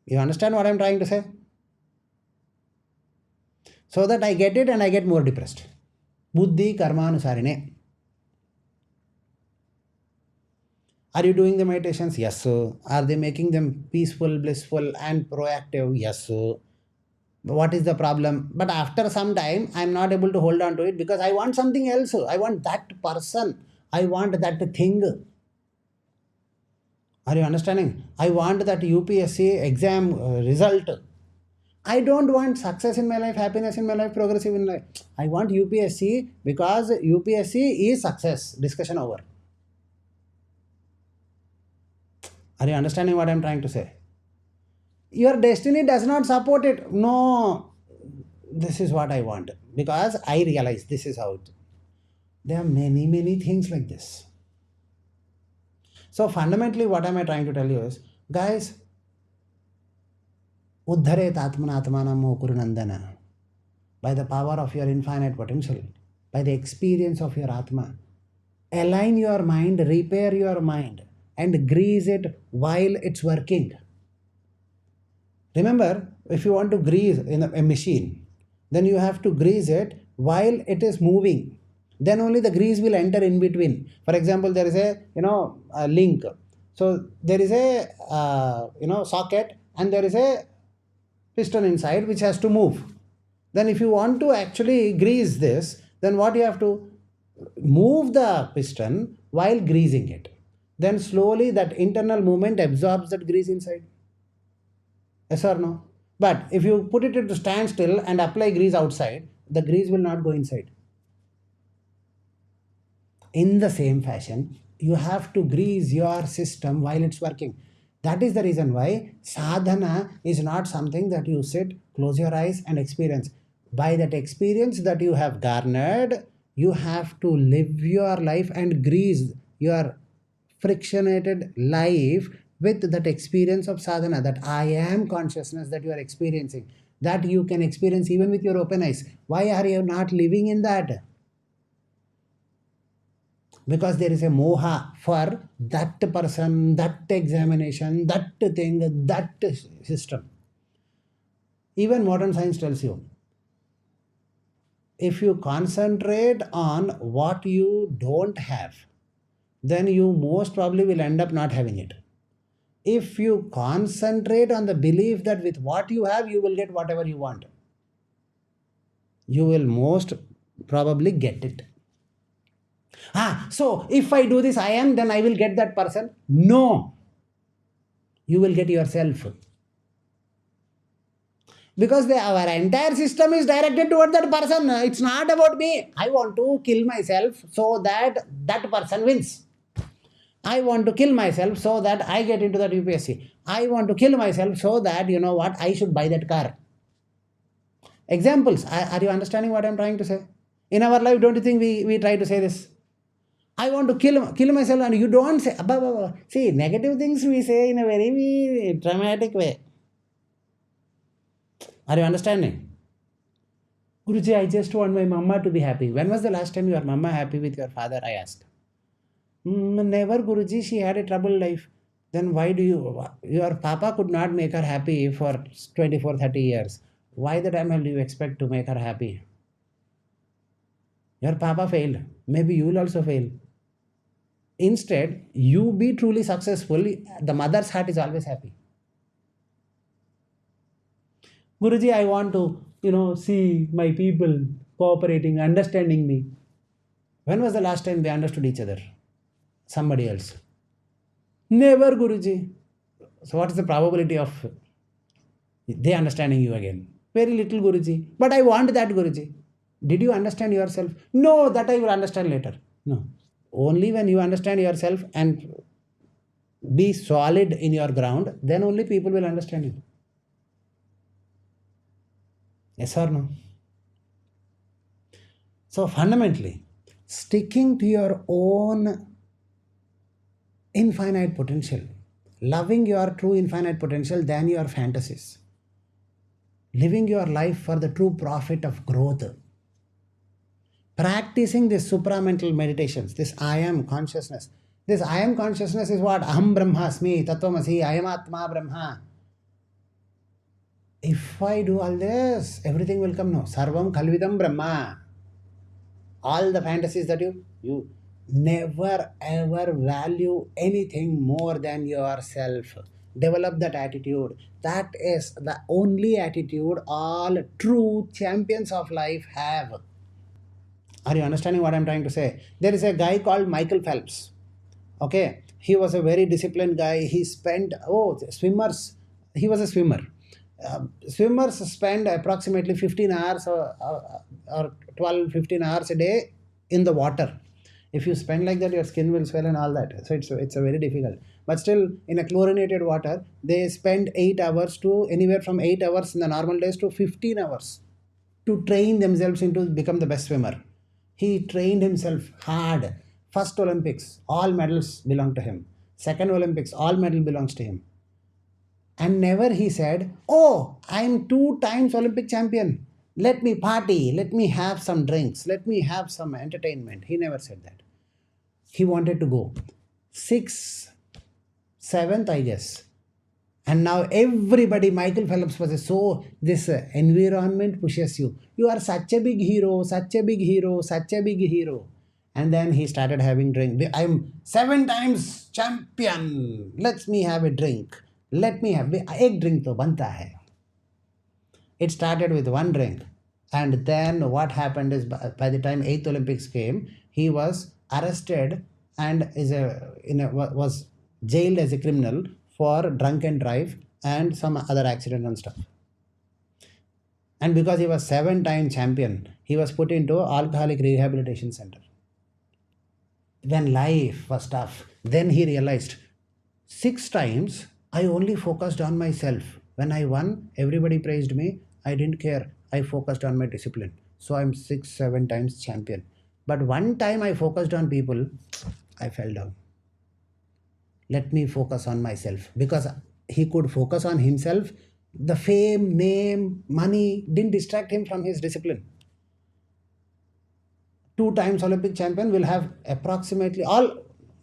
S1: you understand what I'm trying to say? So that I get it and I get more depressed. Buddhi karmanusarine. Are you doing the meditations? Yes, sir. Are they making them peaceful, blissful, and proactive? Yes, sir. What is the problem? But after some time, I'm not able to hold on to it because I want something else. I want that person. I want that thing. Are you understanding? I want that UPSC exam result. I don't want success in my life, happiness in my life, progressive in life. I want UPSC because UPSC is success. Discussion over. Are you understanding what I'm trying to say? Your destiny does not support it. No, this is what I want because I realize this is how it. There are many, many things like this. So fundamentally, what am I trying to tell you is, guys, Uddharet Ātma-tattva Kurunandana. By the power of your infinite potential, by the experience of your Atma, align your mind, repair your mind, and grease it while it's working. Remember, if you want to grease in a machine, then you have to grease it while it is moving. Then only the grease will enter in between. For example, there is a link. So there is a socket and there is a piston inside which has to move. Then if you want to actually grease this, then what you have to, move the piston while greasing it. Then slowly that internal movement absorbs that grease inside. Yes or no? But if you put it to standstill and apply grease outside, the grease will not go inside. In the same fashion, you have to grease your system while it's working. That is the reason why sadhana is not something that you sit, close your eyes and experience. By that experience that you have garnered, you have to live your life and grease your frictionated life with that experience of sadhana, that I am consciousness that you are experiencing, that you can experience even with your open eyes. Why are you not living in that? Because there is a moha for that person, that examination, that thing, that system. Even modern science tells you, if you concentrate on what you don't have, then you most probably will end up not having it. If you concentrate on the belief that with what you have, you will get whatever you want, you will most probably get it. So if I do this, I am, then I will get that person. No. You will get yourself. Because our entire system is directed toward that person. It's not about me. I want to kill myself so that that person wins. I want to kill myself so that I get into that UPSC. I want to kill myself so that, you know what, I should buy that car. Examples. Are you understanding what I'm trying to say? In our life, don't you think we try to say this? I want to kill myself, and you don't say. See, negative things we say in a very dramatic way. Are you understanding? Guruji, I just want my mama to be happy. When was the last time your mama happy with your father? I asked. Never, Guruji. She had a troubled life. Then why do your papa could not make her happy for 24, 30 years. Why the damn hell do you expect to make her happy? Your papa failed. Maybe you will also fail. Instead, you be truly successful. The mother's heart is always happy. Guruji, I want to, see my people cooperating, understanding me. When was the last time they understood each other? Somebody else. Never, Guruji. So what is the probability of they understanding you again? Very little, Guruji. But I want that, Guruji. Did you understand yourself? No, that I will understand later. No. Only when you understand yourself and be solid in your ground, then only people will understand you. Yes or no? So fundamentally, sticking to your own infinite potential, loving your true infinite potential than your fantasies, living your life for the true profit of growth, practicing this supramental meditations, this I am consciousness. This I am consciousness is what? Aham Brahmasmi, Tattvamasi, I am Atma Brahma. If I do all this, everything will come. No. Sarvam Khalvidam Brahma. All the fantasies that you never ever value anything more than yourself. Develop that attitude. That is the only attitude all true champions of life have. Are you understanding what I'm trying to say? There is a guy called Michael Phelps. Okay. He was a very disciplined guy. He spent, swimmers. He was a swimmer. Swimmers spend approximately 15 hours or 12, 15 hours a day in the water. If you spend like that, your skin will swell and all that. So it's a very difficult. But still, in a chlorinated water, they spend 8 hours to anywhere from 8 hours in the normal days to 15 hours to train themselves into become the best swimmer. He trained himself hard. First Olympics, all medals belong to him. Second Olympics, all medal belongs to him. And never he said, I'm 2 times Olympic champion. Let me party. Let me have some drinks. Let me have some entertainment. He never said that. He wanted to go 6th, 7th, I guess. And now everybody, Michael Phelps was this environment pushes you. You are such a big hero, such a big hero, such a big hero. And then he started having drink. I'm 7 times champion. Let me have a drink. Let me have एक drink तो बनता है. It started with 1 drink. And then what happened is by the time 8th Olympics came, he was arrested and was jailed as a criminal for drunk and drive and some other accident and stuff. And because he was 7-time champion, he was put into alcoholic rehabilitation center. When life was tough, then he realized 6 times I only focused on myself. When I won, everybody praised me. I didn't care. I focused on my discipline. So I'm 6-7 times champion. But one time I focused on people, I fell down. Let me focus on myself. Because he could focus on himself. The fame, name, money didn't distract him from his discipline. 2 times Olympic champion will have approximately all,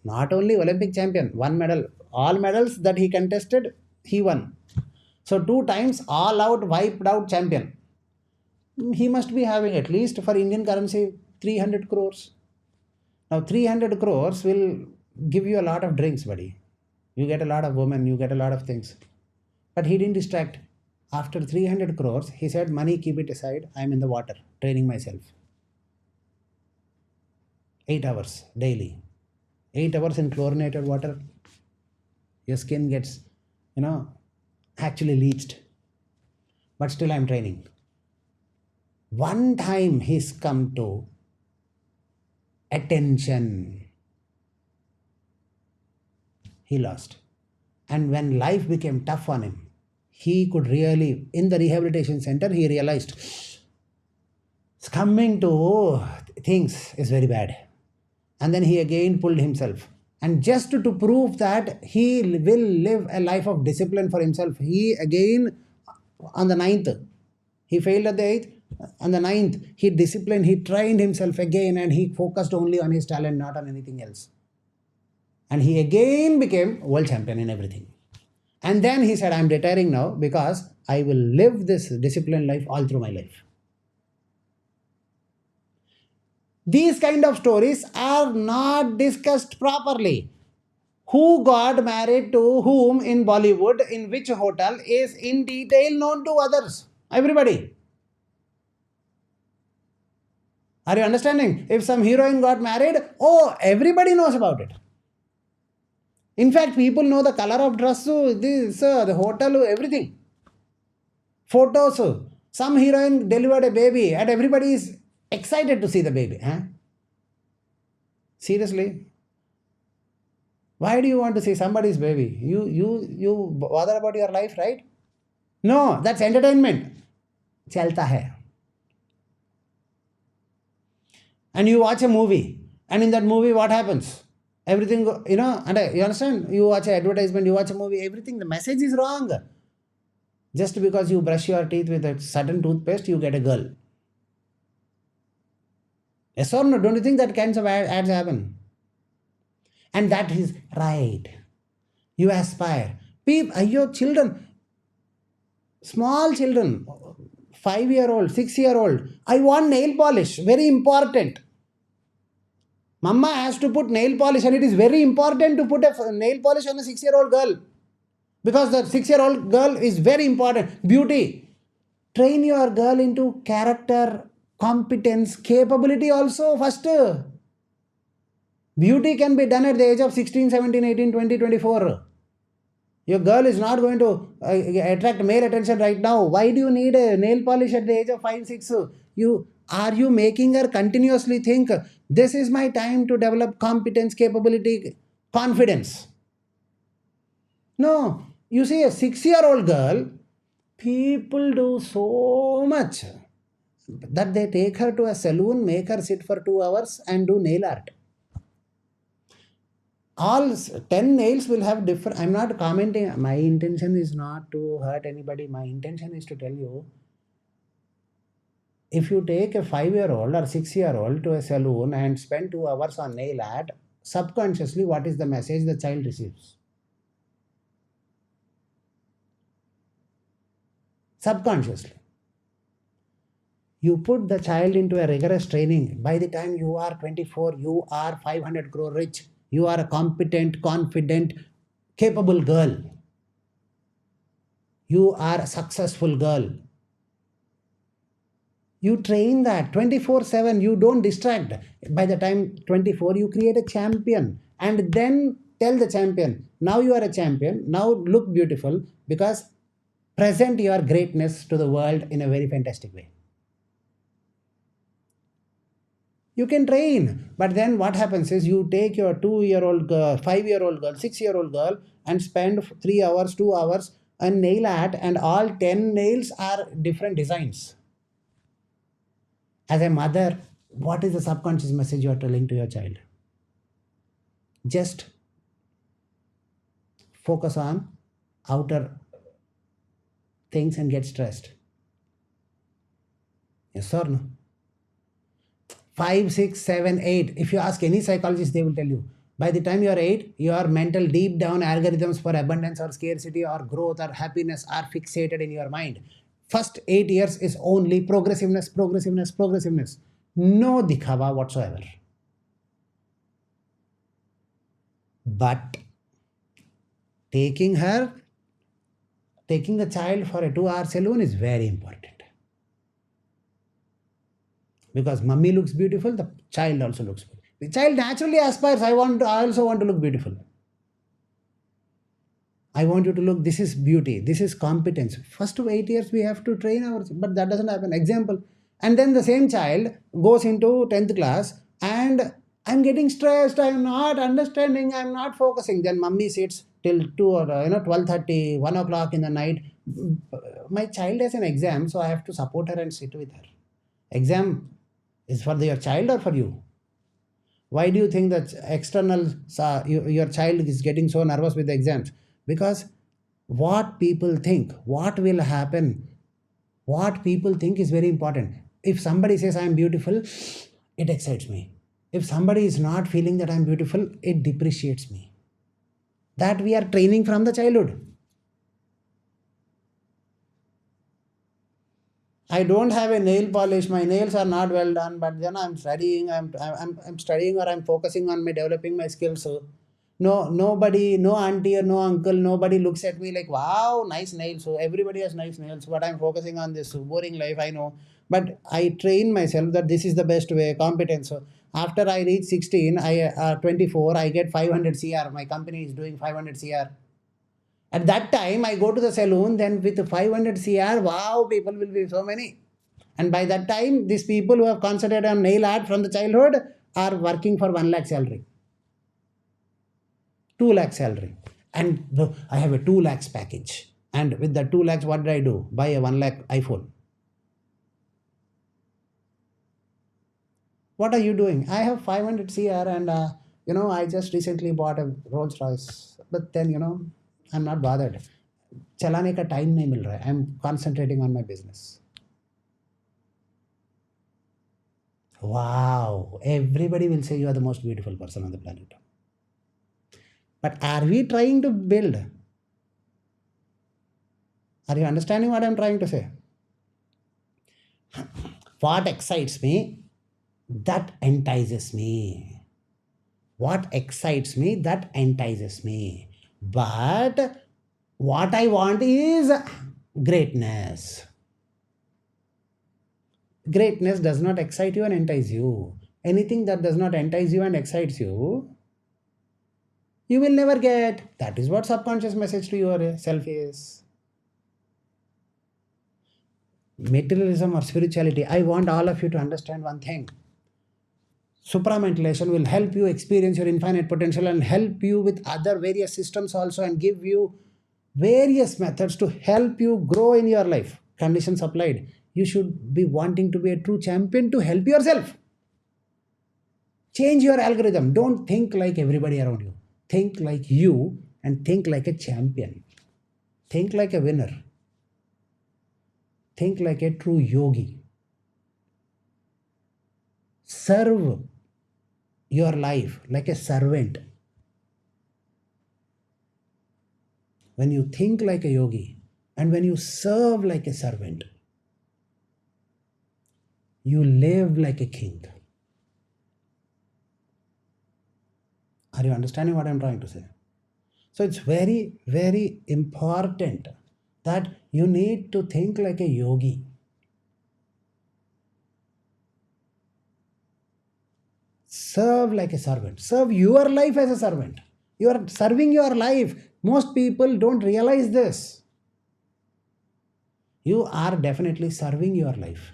S1: not only Olympic champion, 1 medal, all medals that he contested, he won. So 2 times all out, wiped out champion. He must be having at least for Indian currency 300 crores. Now 300 crores will give you a lot of drinks, buddy. You get a lot of women, you get a lot of things. But he didn't distract. After 300 crores, he said, money, keep it aside. I'm in the water, training myself. 8 hours daily. 8 hours in chlorinated water. Your skin gets, actually leached. But still I'm training. One time he's come to attention. He lost. And when life became tough on him, he could really, in the rehabilitation center, he realized coming to things is very bad. And then he again pulled himself. And just to prove that he will live a life of discipline for himself, he again, on the 9th, he failed at the 8th. On the 9th, he disciplined, he trained himself again, and he focused only on his talent, not on anything else. And he again became world champion in everything. And then he said, I'm retiring now because I will live this disciplined life all through my life. These kind of stories are not discussed properly. Who got married to whom in Bollywood, in which hotel, is in detail known to others. Everybody. Are you understanding? If some heroine got married, everybody knows about it. In fact, people know the color of dress, the hotel, everything. Photos. Some heroine delivered a baby and everybody is excited to see the baby. Seriously? Why do you want to see somebody's baby? You bother about your life, right? No, that's entertainment. Chalta hai. And you watch a movie. And in that movie, what happens? Everything, you understand? You watch an advertisement, you watch a movie, everything, the message is wrong. Just because you brush your teeth with a certain toothpaste, you get a girl. Yes or no? Don't you think that kinds of ads happen? And that is right. You aspire. Your children, small children, 5-year-old, 6-year-old, I want nail polish, very important. Mama has to put nail polish, and it is very important to put a nail polish on a 6-year-old girl. Because the 6-year-old girl is very important. Beauty. Train your girl into character, competence, capability also first. Beauty can be done at the age of 16, 17, 18, 20, 24. Your girl is not going to attract male attention right now. Why do you need a nail polish at the age of 5, 6? Are you making her continuously think, this is my time to develop competence, capability, confidence? No. You see, a 6-year-old girl, people do so much that they take her to a salon, make her sit for 2 hours and do nail art. All 10 nails will have different. I'm not commenting. My intention is not to hurt anybody. My intention is to tell you, if you take a 5-year-old or 6-year-old to a salon and spend 2 hours on nail art, subconsciously, what is the message the child receives? Subconsciously. You put the child into a rigorous training. By the time you are 24, you are 500 crore rich. You are a competent, confident, capable girl. You are a successful girl. You train that 24/7. You don't distract. By the time 24, you create a champion. And then tell the champion, now you are a champion. Now look beautiful, because present your greatness to the world in a very fantastic way. You can train, but then what happens is you take your 2-year-old girl, 5-year-old girl, 6-year-old girl, and spend 3 hours, 2 hours on nail art, and all 10 nails are different designs. As a mother, what is the subconscious message you are telling to your child? Just focus on outer things and get stressed. Yes or no? 5, 6, 7, 8. If you ask any psychologist, they will tell you, by the time you are 8, your mental deep down algorithms for abundance or scarcity or growth or happiness are fixated in your mind. First 8 years is only progressiveness, progressiveness, progressiveness. No dikhava whatsoever. But taking the child for a 2-hour saloon is very important. Because mummy looks beautiful, the child also looks beautiful. The child naturally aspires, I also want to look beautiful. I want you to look, this is beauty, this is competence. First 8 years we have to train ourselves, but that doesn't happen. Example. And then the same child goes into 10th class and I'm getting stressed, I'm not understanding, I'm not focusing. Then mummy sits till 2 or 12:30, 1 o'clock in the night. My child has an exam, so I have to support her and sit with her. Exam is for your child or for you? Why do you think that your child is getting so nervous with the exams? Because what people think, what will happen, what people think is very important. If somebody says I am beautiful, it excites me. If somebody is not feeling that I am beautiful, it depreciates me. That we are training from the childhood. I don't have a nail polish, my nails are not well done, but then I'm studying, I'm studying, or I'm focusing on developing my skills. So nobody, no auntie or no uncle, nobody looks at me like, wow, nice nails. So everybody has nice nails, but I'm focusing on this boring life, I know. But I train myself that this is the best way, competence. So after I reach 16, 24, I get 500 CR. My company is doing 500 CR. At that time, I go to the saloon, then with 500 CR, wow, people will be so many. And by that time, these people who have concentrated on nail art from the childhood are working for 1 lakh salary, 2 lakh salary. And I have a 2 lakhs package. And with the 2 lakhs, what did I do? Buy a 1 lakh iPhone. What are you doing? I have 500 CR and, I just recently bought a Rolls Royce. But then, I'm not bothered. चलाने का time नहीं मिल रहा है. I'm concentrating on my business. Wow, everybody will say you are the most beautiful person on the planet. But are we trying to build? Are you understanding what I'm trying to say? What excites me, that entices me. What excites me, that entices me. But what I want is greatness. Greatness does not excite you and entice you. Anything that does not entice you and excites you, you will never get. That is what subconscious message to yourself is. Materialism or spirituality, I want all of you to understand one thing. Supramentalization will help you experience your infinite potential and help you with other various systems also, and give you various methods to help you grow in your life. Conditions applied. You should be wanting to be a true champion to help yourself. Change your algorithm. Don't think like everybody around you. Think like you and think like a champion. Think like a winner. Think like a true yogi. Serve your life like a servant. When you think like a yogi and when you serve like a servant, you live like a king. Are you understanding what I'm trying to say? So it's very, very important that you need to think like a yogi. serve like a servant. Serve your life as a servant. You are serving your life. Most people don't realize this. You are definitely serving your life.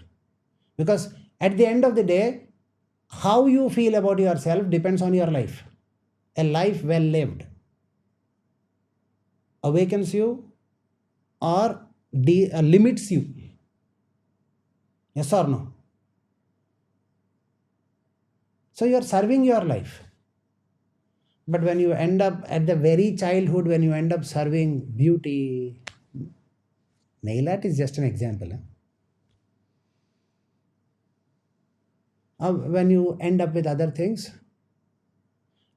S1: Because at the end of the day, how you feel about yourself depends on your life. A life well lived awakens you or limits you. Yes or no? So you are serving your life. But when you end up at the very childhood, when you end up serving beauty, nail art is just an example. When you end up with other things,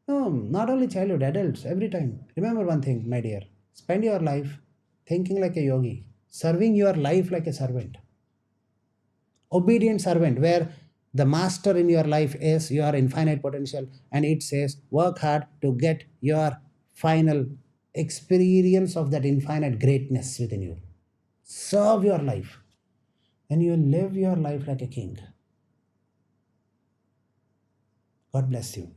S1: no, not only childhood, adults, every time. Remember one thing, my dear. Spend your life thinking like a yogi, serving your life like a servant. Obedient servant, where the master in your life is your infinite potential, and it says, work hard to get your final experience of that infinite greatness within you. Serve your life, and you live your life like a king. God bless you.